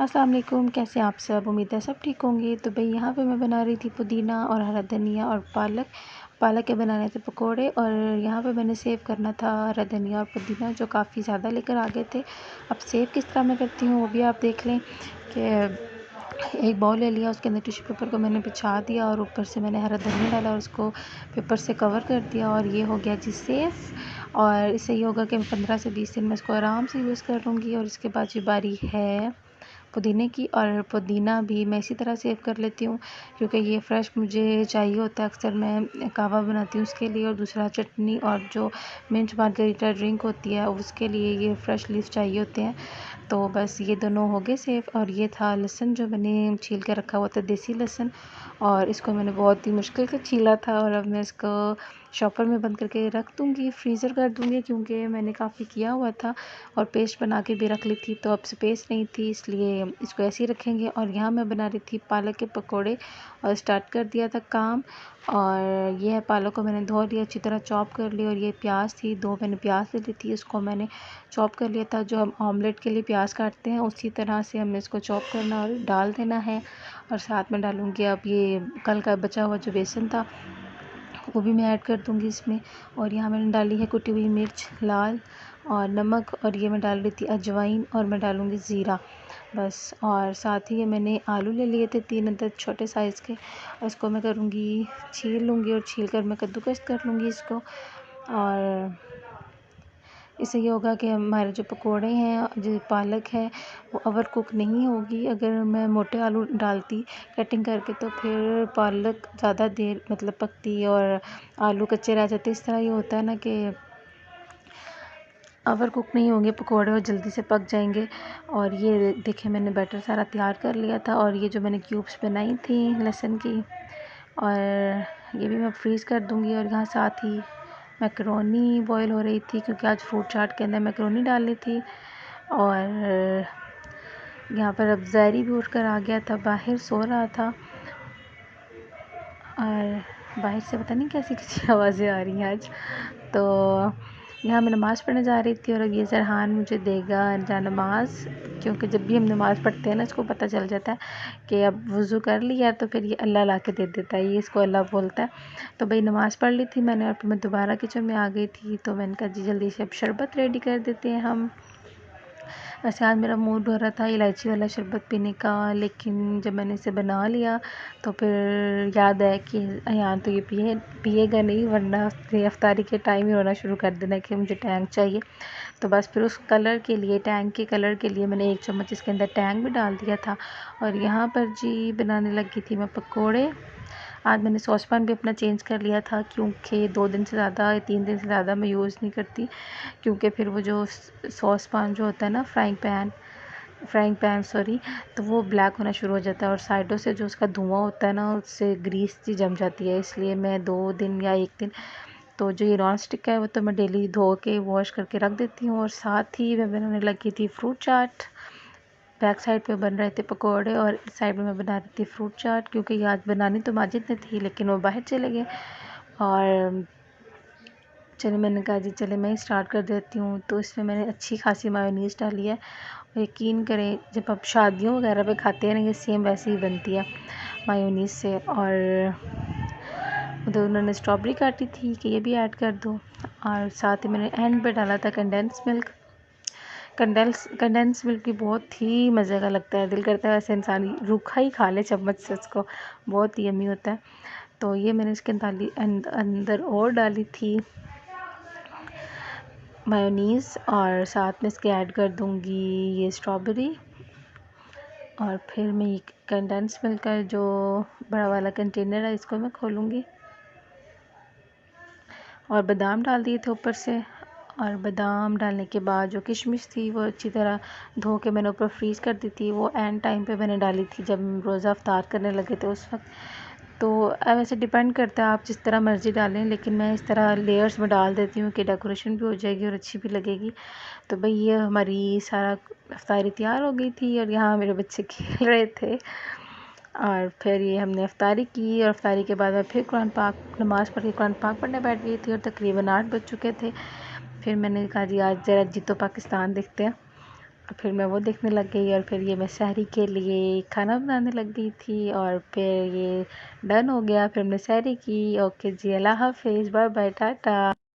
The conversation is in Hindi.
अस्सलाम वालेकुम, कैसे आप सब। उम्मीद है सब ठीक होंगे। तो भाई यहाँ पे मैं बना रही थी पुदीना और हरा धनिया और पालक के बनाने थे पकोड़े। और यहाँ पे मैंने सेव करना था हरा धनिया और पुदीना जो काफ़ी ज़्यादा लेकर आ गए थे। अब सेव किस तरह मैं करती हूँ वो भी आप देख लें कि एक बाउल ले लिया, उसके अंदर टिश्यू पेपर को मैंने बिछा दिया और ऊपर से मैंने हरा धनिया डाला और उसको पेपर से कवर कर दिया और ये हो गया जी सेफ़। और इससे ये होगा कि 15 से 20 दिन मैं इसको आराम से यूज़ कर लूँगी। और इसके बाद ये बारी है पुदीने की, और पुदीना भी मैं इसी तरह सेव कर लेती हूँ क्योंकि ये फ्रेश मुझे चाहिए होता है। अक्सर मैं कहवा बनाती हूँ उसके लिए, और दूसरा चटनी और जो मिंट मार्गरीटा ड्रिंक होती है उसके लिए ये फ्रेश लीफ चाहिए होते हैं। तो बस ये दोनों हो गए सेव। और ये था लहसुन जो मैंने छील के रखा हुआ था, देसी लहसुन, और इसको मैंने बहुत ही मुश्किल से छीला था। और अब मैं इसको शॉपर में बंद करके रख दूँगी, फ्रीज़र कर दूँगी क्योंकि मैंने काफ़ी किया हुआ था और पेस्ट बना के भी रख ली थी, तो अब स्पेस नहीं थी इसलिए इसको ऐसे ही रखेंगे। और यहाँ मैं बना रही थी पालक के पकोड़े और स्टार्ट कर दिया था काम। और ये है पालक को मैंने धो लिया, अच्छी तरह चॉप कर लिया। और ये प्याज थी, 2 मैंने प्याज ले ली थी, इसको मैंने चॉप कर लिया था। जो हम ऑमलेट के लिए प्याज काटते हैं उसी तरह से हमने इसको चॉप करना और डाल देना है। और साथ में डालूँगी अब ये कल का बचा हुआ जो बेसन था वो भी मैं ऐड कर दूँगी इसमें। और यहाँ मैंने डाली है कुटी हुई मिर्च लाल और नमक, और ये मैं डाल रही थी अजवाइन, और मैं डालूँगी ज़ीरा बस। और साथ ही ये मैंने आलू ले लिए थे 3 अदद छोटे साइज़ के, और इसको मैं करूँगी छील लूँगी और छील कर मैं कद्दूकस कर लूँगी इसको। और इससे ये होगा कि हमारे जो पकोड़े हैं, जो पालक है वो ओवर कुक नहीं होगी। अगर मैं मोटे आलू डालती कटिंग करके तो फिर पालक ज़्यादा देर मतलब पकती और आलू कच्चे रह जाते। इस तरह ये होता है ना कि ओवर कुक नहीं होंगे पकोड़े और जल्दी से पक जाएंगे। और ये देखिए मैंने बैटर सारा तैयार कर लिया था, और ये जो मैंने क्यूब्स बनाई थी लहसुन की, और ये भी मैं फ्रीज़ कर दूँगी। और यहाँ साथ ही मैकरोनी बॉईल हो रही थी क्योंकि आज फ्रूट चाट के अंदर मैकरोनी डाली थी। और यहाँ पर अब ज़ैरी भी उठ कर आ गया था, बाहर सो रहा था, और बाहर से पता नहीं कैसी कैसी आवाज़ें आ रही हैं आज। तो यहाँ मैं नमाज़ पढ़ने जा रही थी, और अब ये ज़रहान मुझे देगा जा नमाज़, क्योंकि जब भी हम नमाज़ पढ़ते हैं ना इसको पता चल जाता है कि अब वज़ू कर लिया तो फिर ये अल्लाह ला के दे देता है, ये इसको अल्लाह बोलता है। तो भाई नमाज़ पढ़ ली थी मैंने, और फिर मैं दोबारा किचन में आ गई थी। तो मैंने कहा जी जल्दी से अब शरबत रेडी कर देते हैं हम। वैसे आज मेरा मूड हो रहा था इलायची वाला शरबत पीने का, लेकिन जब मैंने इसे बना लिया तो फिर याद आया कि यहाँ तो ये पिएगा नहीं, वरना अफ्तारी के टाइम ही रोना शुरू कर देना कि मुझे टैंग चाहिए। तो बस फिर उस कलर के लिए, टैंग के कलर के लिए मैंने 1 चम्मच इसके अंदर टैंग भी डाल दिया था। और यहाँ पर जी बनाने लगी थी मैं पकोड़े। आज मैंने सॉस पैन भी अपना चेंज कर लिया था क्योंकि 2 दिन से ज़्यादा या 3 दिन से ज़्यादा मैं यूज़ नहीं करती, क्योंकि फिर वो जो सॉस पैन जो होता है ना, फ्राइंग पैन सॉरी, तो वो ब्लैक होना शुरू हो जाता है, और साइडों से जो उसका धुआं होता है ना उससे ग्रीस सी जम जाती है। इसलिए मैं 2 दिन या 1 दिन, तो जो ये नॉन स्टिक है वो तो मैं डेली धो के वॉश करके रख देती हूँ। और साथ ही मैं बनाने लगी थी फ्रूट चाट। बैक साइड पे बन रहे थे पकोड़े और इस साइड में मैं बना रही थी फ्रूट चाट, क्योंकि आज बनानी तो माजिद ने थी लेकिन वो बाहर चले गए। और चलिए मैंने कहा जी चले मैं ही स्टार्ट कर देती हूँ। तो इसमें मैंने अच्छी खासी मायोनीज़ डाली है, और यकीन करें जब आप शादियों वगैरह पे खाते हैं ना, ये सेम वैसे ही बनती है मायोनीज़ से। और उधर उन्होंने स्ट्रॉबेरी काटी थी कि ये भी ऐड कर दो। और साथ ही मैंने एंड पे डाला था कंडेंस मिल्क भी बहुत ही मज़े का लगता है, दिल करता है वैसे इंसान रूखा ही खा ले चम्मच से, उसको बहुत ही यम्मी होता है। तो ये मैंने इसके अंदर और डाली थी मायोनीज़, और साथ में इसके ऐड कर दूँगी ये स्ट्रॉबेरी। और फिर मैं ये कंडेंस मिल्क का जो बड़ा वाला कंटेनर है इसको मैं खोलूँगी, और बादाम डाल दिए थे ऊपर से। और बादाम डालने के बाद जो किशमिश थी वो अच्छी तरह धो के मैंने ऊपर फ्रीज़ कर दी थी, वो एंड टाइम पे मैंने डाली थी जब रोज़ा अफ्तार करने लगे थे उस वक्त। तो वैसे डिपेंड करता है आप जिस तरह मर्ज़ी डालें, लेकिन मैं इस तरह लेयर्स में डाल देती हूँ कि डेकोरेशन भी हो जाएगी और अच्छी भी लगेगी। तो भाई ये हमारी सारा अफ्तारी तैयार हो गई थी, और यहाँ मेरे बच्चे खेल रहे थे। और फिर ये हमने अफ्तारी की, और अफ्तारी के बाद मैं फिर कुरान पाक नमाज़ पढ़ के कुरान पाक पढ़ने बैठ गई थी, और तकरीबन 8 बज चुके थे। फिर मैंने कहा जी आज ज़रा जीतो पाकिस्तान देखते हैं। फिर मैं वो देखने लग गई और फिर ये मैं सहरी के लिए खाना बनाने लग गई थी और फिर ये डन हो गया। फिर हमने सहरी की। ओके जी, अल्लाह हाफ़िज़, बाय बाय, टाटा।